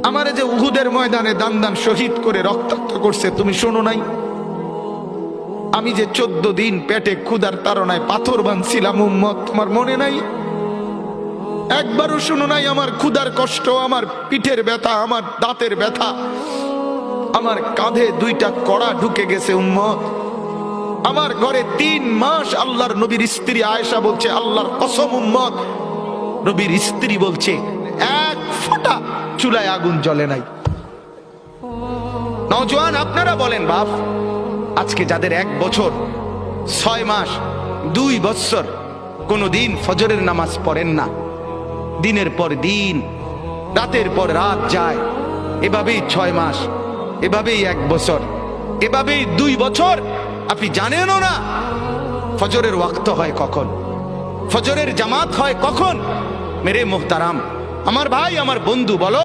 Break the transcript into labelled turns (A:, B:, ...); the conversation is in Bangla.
A: আমারে যে উহুদের ময়দানে দান দান শহীদ করে রক্তাক্ত করছে তুমি শোনো নাই? আমি যে 14 দিন পেটে ক্ষুধার তাড়নায় পাথর বাঁধছিলাম উম্মত, তোমার মনে নাই? একবারও শোনো নাই আমার ক্ষুধার কষ্ট, আমার পিঠের ব্যথা, আমার দাঁতের ব্যথা, আমার কাঁধে 2টা কড়া ঢুকে গেছে উম্মত। আমার ঘরে 3 মাস আল্লাহর নবীর স্ত্রী আয়েশা বলছে, আল্লাহর কসম উম্মত, নবীর স্ত্রী বলছে এক ফোঁটা চুলায় আগুন জ্বলে নাই। নওজোয়ান আপনারা বলেন বাপ, আজকে যাদের 1 বছর 6 মাস 2 বছর কোনদিন ফজরের নামাজ পড়েন না, দিনের পর দিন রাতের পর রাত যায়, এভাবেই 6 মাস, এভাবেই 1 বছর, এভাবেই 2 বছর, আপনি জানেনও না ফজরের ওয়াক্ত হয় কখন, ফজরের জামাত হয় কখন। মেরে মুহতারাম, আমার ভাই, আমার বন্ধু, বলো।